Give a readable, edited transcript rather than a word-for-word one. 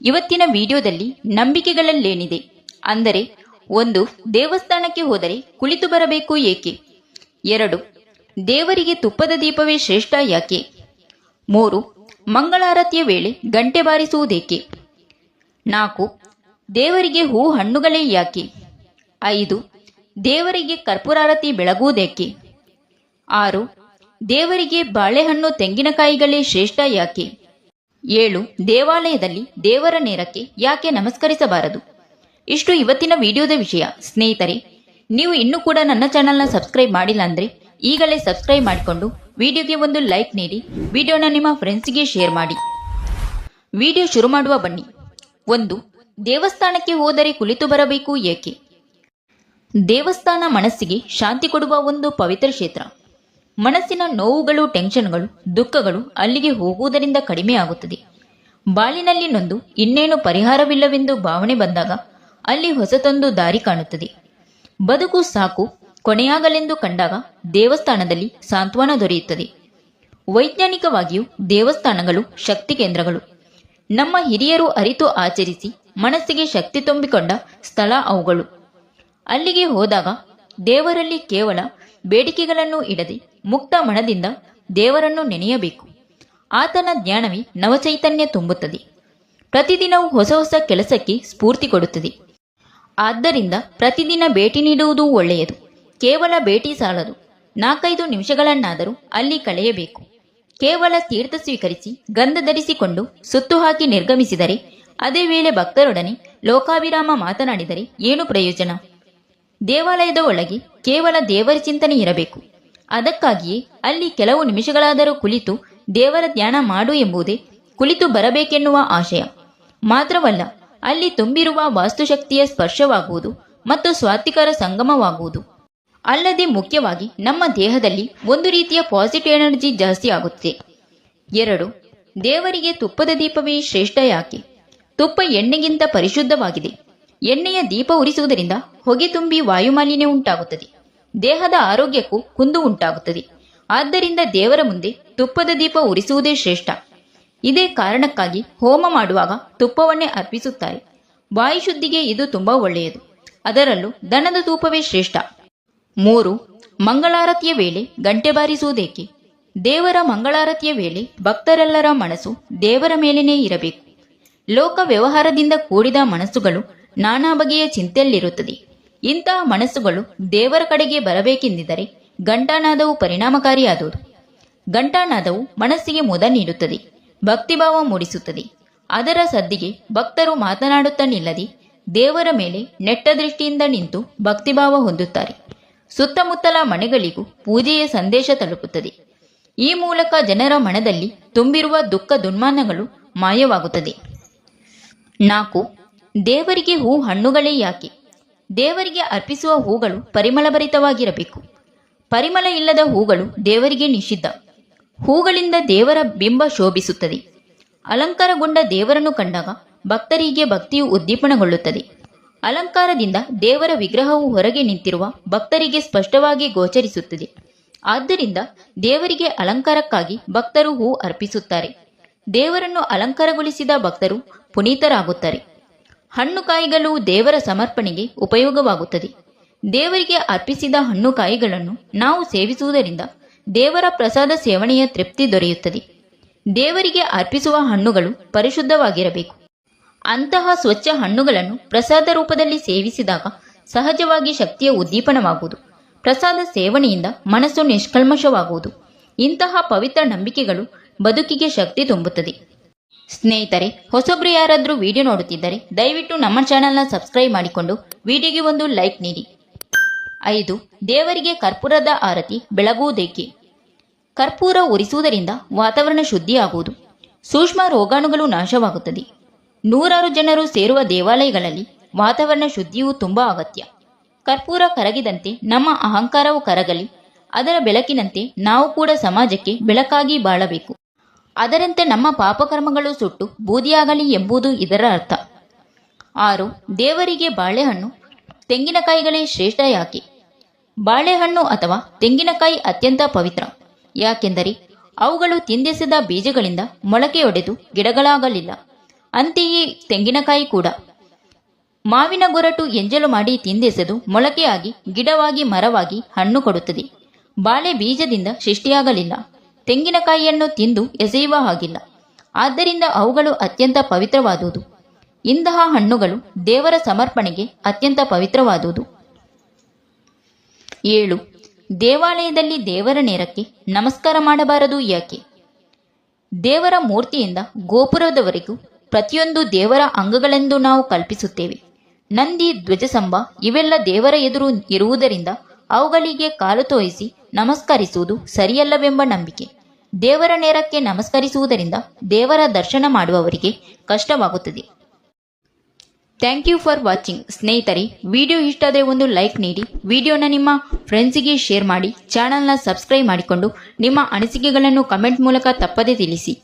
ಇವತ್ತಿನ ವಿಡಿಯೋದಲ್ಲಿ ನಂಬಿಕೆಗಳಲ್ಲೇನಿದೆ ಅಂದರೆ 1. ದೇವಸ್ಥಾನಕ್ಕೆ ಹೋದರೆ ಕುಳಿತು ಬರಬೇಕು ಏಕೆ? 2. ದೇವರಿಗೆ ತುಪ್ಪದ ದೀಪವೇ ಶ್ರೇಷ್ಠ ಯಾಕೆ? 3. ಮಂಗಳಾರತಿಯ ವೇಳೆ ಗಂಟೆ ಬಾರಿಸುವುದೇಕೆ? 4. ದೇವರಿಗೆ ಹೂ ಹಣ್ಣುಗಳೇ ಯಾಕೆ? 5. ದೇವರಿಗೆ ಕರ್ಪೂರಾರತಿ ಬೆಳಗುವುದೇಕೆ? 6. ದೇವರಿಗೆ ಬಾಳೆಹಣ್ಣು ತೆಂಗಿನಕಾಯಿಗಳೇ ಶ್ರೇಷ್ಠ ಯಾಕೆ? 7. ದೇವಾಲಯದಲ್ಲಿ ದೇವರ ನೇರಕ್ಕೆ ಯಾಕೆ ನಮಸ್ಕರಿಸಬಾರದು? ಇಷ್ಟು ಇವತ್ತಿನ ವಿಡಿಯೋದ ವಿಷಯ. ಸ್ನೇಹಿತರೆ, ನೀವು ಇನ್ನೂ ಕೂಡ ನನ್ನ ಚಾನಲ್ನ ಸಬ್ಸ್ಕ್ರೈಬ್ ಮಾಡಿಲ್ಲ ಅಂದರೆ ಈಗಲೇ ಸಬ್ಸ್ಕ್ರೈಬ್ ಮಾಡಿಕೊಂಡು ವಿಡಿಯೋಗೆ ಒಂದು ಲೈಕ್ ನೀಡಿ, ವಿಡಿಯೋನ ನಿಮ್ಮ ಫ್ರೆಂಡ್ಸ್ಗೆ ಶೇರ್ ಮಾಡಿ. ವಿಡಿಯೋ ಶುರು ಮಾಡುವ ಬನ್ನಿ. 1. ದೇವಸ್ಥಾನಕ್ಕೆ ಹೋದರೆ ಕುಳಿತು ಬರಬೇಕು ಏಕೆ? ದೇವಸ್ಥಾನ ಮನಸ್ಸಿಗೆ ಶಾಂತಿ ಕೊಡುವ ಒಂದು ಪವಿತ್ರ ಕ್ಷೇತ್ರ. ಮನಸ್ಸಿನ ನೋವುಗಳು, ಟೆನ್ಷನ್ಗಳು, ದುಃಖಗಳು ಅಲ್ಲಿಗೆ ಹೋಗುವುದರಿಂದ ಕಡಿಮೆ ಆಗುತ್ತದೆ. ಬಾಳಿನಲ್ಲಿ ನೊಂದು ಇನ್ನೇನು ಪರಿಹಾರವಿಲ್ಲವೆಂದು ಭಾವನೆ ಬಂದಾಗ ಅಲ್ಲಿ ಹೊಸತೊಂದು ದಾರಿ ಕಾಣುತ್ತದೆ. ಬದುಕು ಸಾಕು, ಕೊನೆಯಾಗಲೆಂದು ಕಂಡಾಗ ದೇವಸ್ಥಾನದಲ್ಲಿ ಸಾಂತ್ವನ ದೊರೆಯುತ್ತದೆ. ವೈಜ್ಞಾನಿಕವಾಗಿಯೂ ದೇವಸ್ಥಾನಗಳು ಶಕ್ತಿ ಕೇಂದ್ರಗಳು. ನಮ್ಮ ಹಿರಿಯರು ಅರಿತು ಆಚರಿಸಿ ಮನಸ್ಸಿಗೆ ಶಕ್ತಿ ತುಂಬಿಕೊಂಡ ಸ್ಥಳ ಅವುಗಳು. ಅಲ್ಲಿಗೆ ಹೋದಾಗ ದೇವರಲ್ಲಿ ಕೇವಲ ಬೇಡಿಕೆಗಳನ್ನು ಇಡದೆ ಮುಕ್ತ ಮನದಿಂದ ದೇವರನ್ನು ನೆನೆಯಬೇಕು. ಆತನ ಜ್ಞಾನವೇ ನವಚೈತನ್ಯ ತುಂಬುತ್ತದೆ. ಪ್ರತಿದಿನವೂ ಹೊಸ ಹೊಸ ಕೆಲಸಕ್ಕೆ ಸ್ಫೂರ್ತಿ ಕೊಡುತ್ತದೆ. ಆದ್ದರಿಂದ ಪ್ರತಿದಿನ ಭೇಟಿ ನೀಡುವುದು ಒಳ್ಳೆಯದು. ಕೇವಲ ಭೇಟಿ ಸಾಲದು, 4-5 ನಿಮಿಷಗಳನ್ನಾದರೂ ಅಲ್ಲಿ ಕಳೆಯಬೇಕು. ಕೇವಲ ತೀರ್ಥ ಸ್ವೀಕರಿಸಿ ಗಂಧ ಧರಿಸಿಕೊಂಡು ಸುತ್ತು ಹಾಕಿ ನಿರ್ಗಮಿಸಿದರೆ, ಅದೇ ವೇಳೆ ಭಕ್ತರೊಡನೆ ಲೋಕಾಭಿರಾಮ ಮಾತನಾಡಿದರೆ ಏನು ಪ್ರಯೋಜನ? ದೇವಾಲಯದ ಒಳಗೆ ಕೇವಲ ದೇವರ ಚಿಂತನೆ ಇರಬೇಕು. ಅದಕ್ಕಾಗಿಯೇ ಅಲ್ಲಿ ಕೆಲವು ನಿಮಿಷಗಳಾದರೂ ಕುಳಿತು ದೇವರ ಧ್ಯಾನ ಮಾಡು ಎಂಬುದೇ ಕುಳಿತು ಬರಬೇಕೆನ್ನುವ ಆಶಯ. ಮಾತ್ರವಲ್ಲ, ಅಲ್ಲಿ ತುಂಬಿರುವ ವಾಸ್ತುಶಕ್ತಿಯ ಸ್ಪರ್ಶವಾಗುವುದು ಮತ್ತು ಸ್ವಾತ್ವಿಕರ ಸಂಗಮವಾಗುವುದು. ಅಲ್ಲದೆ ಮುಖ್ಯವಾಗಿ ನಮ್ಮ ದೇಹದಲ್ಲಿ ಒಂದು ರೀತಿಯ ಪಾಸಿಟಿವ್ ಎನರ್ಜಿ ಜಾಸ್ತಿ ಆಗುತ್ತದೆ. 2. ದೇವರಿಗೆ ತುಪ್ಪದ ದೀಪವೇ ಶ್ರೇಷ್ಠ ಯಾಕೆ? ತುಪ್ಪ ಎಣ್ಣೆಗಿಂತ ಪರಿಶುದ್ಧವಾಗಿದೆ. ಎಣ್ಣೆಯ ದೀಪ ಉರಿಸುವುದರಿಂದ ಹೊಗೆ ತುಂಬಿ ವಾಯುಮಾಲಿನ್ಯ ಉಂಟಾಗುತ್ತದೆ. ದೇಹದ ಆರೋಗ್ಯಕ್ಕೂ ಕುಂದು ಉಂಟಾಗುತ್ತದೆ. ಆದ್ದರಿಂದ ದೇವರ ಮುಂದೆ ತುಪ್ಪದ ದೀಪ ಉರಿಸುವುದೇ ಶ್ರೇಷ್ಠ. ಇದೇ ಕಾರಣಕ್ಕಾಗಿ ಹೋಮ ಮಾಡುವಾಗ ತುಪ್ಪವನ್ನೇ ಅರ್ಪಿಸುತ್ತಾರೆ. ವಾಯುಶುದ್ಧಿಗೆ ಇದು ತುಂಬಾ ಒಳ್ಳೆಯದು. ಅದರಲ್ಲೂ ದನದ ತುಪ್ಪವೇ ಶ್ರೇಷ್ಠ. 3. ಮಂಗಳಾರತಿಯ ವೇಳೆ ಗಂಟೆ ಬಾರಿಸುವುದೇಕೆ? ದೇವರ ಮಂಗಳಾರತಿಯ ವೇಳೆ ಭಕ್ತರೆಲ್ಲರ ಮನಸ್ಸು ದೇವರ ಮೇಲೇನೇ ಇರಬೇಕು. ಲೋಕ ವ್ಯವಹಾರದಿಂದ ಕೂಡಿದ ಮನಸ್ಸುಗಳು ನಾನಾ ಬಗೆಯ ಚಿಂತೆಯಲ್ಲಿರುತ್ತದೆ. ಇಂತಹ ಮನಸ್ಸುಗಳು ದೇವರ ಕಡೆಗೆ ಬರಬೇಕೆಂದಿದ್ದರೆ ಘಂಟಾನಾದವು ಪರಿಣಾಮಕಾರಿಯಾದುದು. ಘಂಟಾನಾದವು ಮನಸ್ಸಿಗೆ ಮುದ ನೀಡುತ್ತದೆ, ಭಕ್ತಿಭಾವ ಮೂಡಿಸುತ್ತದೆ. ಅದರ ಸದ್ದಿಗೆ ಭಕ್ತರು ಮಾತನಾಡುತ್ತಾ ನಿಲ್ಲದೆ ದೇವರ ಮೇಲೆ ನೆಟ್ಟ ದೃಷ್ಟಿಯಿಂದ ನಿಂತು ಭಕ್ತಿಭಾವ ಹೊಂದುತ್ತಾರೆ. ಸುತ್ತಮುತ್ತಲ ಮನೆಗಳಿಗೂ ಪೂಜೆಯ ಸಂದೇಶ ತಲುಪುತ್ತದೆ. ಈ ಮೂಲಕ ಜನರ ಮನದಲ್ಲಿ ತುಂಬಿರುವ ದುಃಖ ದುನ್ಮಾನಗಳು ಮಾಯವಾಗುತ್ತದೆ. 4. ದೇವರಿಗೆ ಹೂ ಹಣ್ಣುಗಳೇ ಯಾಕೆ? ದೇವರಿಗೆ ಅರ್ಪಿಸುವ ಹೂಗಳು ಪರಿಮಳಭರಿತವಾಗಿರಬೇಕು. ಪರಿಮಳ ಇಲ್ಲದ ಹೂಗಳು ದೇವರಿಗೆ ನಿಷಿದ್ಧ. ಹೂಗಳಿಂದ ದೇವರ ಬಿಂಬ ಶೋಭಿಸುತ್ತದೆ. ಅಲಂಕಾರಗೊಂಡ ದೇವರನ್ನು ಕಂಡಾಗ ಭಕ್ತರಿಗೆ ಭಕ್ತಿಯು ಉದ್ದೀಪನಗೊಳ್ಳುತ್ತದೆ. ಅಲಂಕಾರದಿಂದ ದೇವರ ವಿಗ್ರಹವು ಹೊರಗೆ ನಿಂತಿರುವ ಭಕ್ತರಿಗೆ ಸ್ಪಷ್ಟವಾಗಿ ಗೋಚರಿಸುತ್ತದೆ. ಆದ್ದರಿಂದ ದೇವರಿಗೆ ಅಲಂಕಾರಕ್ಕಾಗಿ ಭಕ್ತರು ಹೂ ಅರ್ಪಿಸುತ್ತಾರೆ. ದೇವರನ್ನು ಅಲಂಕಾರಗೊಳಿಸಿದ ಭಕ್ತರು ಪುನೀತರಾಗುತ್ತಾರೆ. ಹಣ್ಣು ಕಾಯಿಗಳು ದೇವರ ಸಮರ್ಪಣೆಗೆ ಉಪಯೋಗವಾಗುತ್ತದೆ. ದೇವರಿಗೆ ಅರ್ಪಿಸಿದ ಹಣ್ಣು ಕಾಯಿಗಳನ್ನು ನಾವು ಸೇವಿಸುವುದರಿಂದ ದೇವರ ಪ್ರಸಾದ ಸೇವನೆಯ ತೃಪ್ತಿ ದೊರೆಯುತ್ತದೆ. ದೇವರಿಗೆ ಅರ್ಪಿಸುವ ಹಣ್ಣುಗಳು ಪರಿಶುದ್ಧವಾಗಿರಬೇಕು. ಅಂತಹ ಸ್ವಚ್ಛ ಹಣ್ಣುಗಳನ್ನು ಪ್ರಸಾದ ರೂಪದಲ್ಲಿ ಸೇವಿಸಿದಾಗ ಸಹಜವಾಗಿ ಶಕ್ತಿಯ ಉದ್ದೀಪನವಾಗುವುದು. ಪ್ರಸಾದ ಸೇವನೆಯಿಂದ ಮನಸ್ಸು ನಿಷ್ಕಲ್ಮಶವಾಗುವುದು. ಇಂತಹ ಪವಿತ್ರ ನಂಬಿಕೆಗಳು ಬದುಕಿಗೆ ಶಕ್ತಿ ತುಂಬುತ್ತದೆ. ಸ್ನೇಹಿತರೆ, ಹೊಸಬ್ರು ಯಾರಾದರೂ ವಿಡಿಯೋ ನೋಡುತ್ತಿದ್ದರೆ ದಯವಿಟ್ಟು ನಮ್ಮ ಚಾನಲ್ನ ಸಬ್ಸ್ಕ್ರೈಬ್ ಮಾಡಿಕೊಂಡು ವಿಡಿಯೋಗೆ ಒಂದು ಲೈಕ್ ನೀಡಿ. 5. ದೇವರಿಗೆ ಕರ್ಪೂರದ ಆರತಿ ಬೆಳಗುವುದೇಕೆ? ಕರ್ಪೂರ ಉರಿಸುವುದರಿಂದ ವಾತಾವರಣ ಶುದ್ಧಿಯಾಗುವುದು. ಸೂಕ್ಷ್ಮ ರೋಗಾಣುಗಳು ನಾಶವಾಗುತ್ತದೆ. ನೂರಾರು ಜನರು ಸೇರುವ ದೇವಾಲಯಗಳಲ್ಲಿ ವಾತಾವರಣ ಶುದ್ಧಿಯೂ ತುಂಬಾ ಅಗತ್ಯ. ಕರ್ಪೂರ ಕರಗಿದಂತೆ ನಮ್ಮ ಅಹಂಕಾರವು ಕರಗಲಿ. ಅದರ ಬೆಳಕಿನಂತೆ ನಾವು ಕೂಡ ಸಮಾಜಕ್ಕೆ ಬೆಳಕಾಗಿ ಬಾಳಬೇಕು. ಅದರಂತೆ ನಮ್ಮ ಪಾಪಕರ್ಮಗಳು ಸುಟ್ಟು ಬೂದಿಯಾಗಲಿ ಎಂಬುದು ಇದರ ಅರ್ಥ. 6. ದೇವರಿಗೆ ಬಾಳೆಹಣ್ಣು ತೆಂಗಿನಕಾಯಿಗಳೇ ಶ್ರೇಷ್ಠ ಯಾಕೆ? ಬಾಳೆಹಣ್ಣು ಅಥವಾ ತೆಂಗಿನಕಾಯಿ ಅತ್ಯಂತ ಪವಿತ್ರ. ಯಾಕೆಂದರೆ ಅವುಗಳು ತಿಂದೆಸೆದ ಬೀಜಗಳಿಂದ ಮೊಳಕೆಯೊಡೆದು ಗಿಡಗಳಾಗಲಿಲ್ಲ. ಅಂತೆಯೇ ತೆಂಗಿನಕಾಯಿ ಕೂಡ. ಮಾವಿನ ಗೊರಟು ಎಂಜಲು ಮಾಡಿ ತಿಂದೆಸೆದು ಮೊಳಕೆಯಾಗಿ ಗಿಡವಾಗಿ ಮರವಾಗಿ ಹಣ್ಣು ಕೊಡುತ್ತದೆ. ಬಾಳೆ ಬೀಜದಿಂದ ಸೃಷ್ಟಿಯಾಗಲಿಲ್ಲ. ತೆಂಗಿನಕಾಯಿಯನ್ನು ತಿಂದು ಎಸೆಯುವ ಹಾಗಿಲ್ಲ. ಆದ್ದರಿಂದ ಅವುಗಳು ಅತ್ಯಂತ ಪವಿತ್ರವಾದುದು. ಇಂತಹ ಹಣ್ಣುಗಳು ದೇವರ ಸಮರ್ಪಣೆಗೆ ಅತ್ಯಂತ ಪವಿತ್ರವಾದುದು. 7. ದೇವಾಲಯದಲ್ಲಿ ದೇವರ ನೇರಕ್ಕೆ ನಮಸ್ಕಾರ ಮಾಡಬಾರದು ಯಾಕೆ? ದೇವರ ಮೂರ್ತಿಯಿಂದ ಗೋಪುರದವರೆಗೂ ಪ್ರತಿಯೊಂದು ದೇವರ ಅಂಗಗಳೆಂದು ನಾವು ಕಲ್ಪಿಸುತ್ತೇವೆ. ನಂದಿ, ಧ್ವಜಸ್ತಂಭ ಇವೆಲ್ಲ ದೇವರ ಎದುರು ಇರುವುದರಿಂದ ಅವುಗಳಿಗೆ ಕಾಲು ತೋಯಿಸಿ ನಮಸ್ಕರಿಸುವುದು ಸರಿಯಲ್ಲವೆಂಬ ನಂಬಿಕೆ. ದೇವರ ನೇರಕ್ಕೆ ನಮಸ್ಕರಿಸುವುದರಿಂದ ದೇವರ ದರ್ಶನ ಮಾಡುವವರಿಗೆ ಕಷ್ಟವಾಗುತ್ತದೆ. Thank you for watching. ಸ್ನೇಹಿತರೆ, ವಿಡಿಯೋ ಇಷ್ಟ ಆದರೆ ಒಂದು ಲೈಕ್ ನೀಡಿ, ವಿಡಿಯೋನ ನಿಮ್ಮ ಫ್ರೆಂಡ್ಸಿಗೆ ಶೇರ್ ಮಾಡಿ, ಚಾನಲ್ನ ಸಬ್ಸ್ಕ್ರೈಬ್ ಮಾಡಿಕೊಂಡು ನಿಮ್ಮ ಅನಿಸಿಕೆಗಳನ್ನು ಕಮೆಂಟ್ ಮೂಲಕ ತಪ್ಪದೇ ತಿಳಿಸಿ.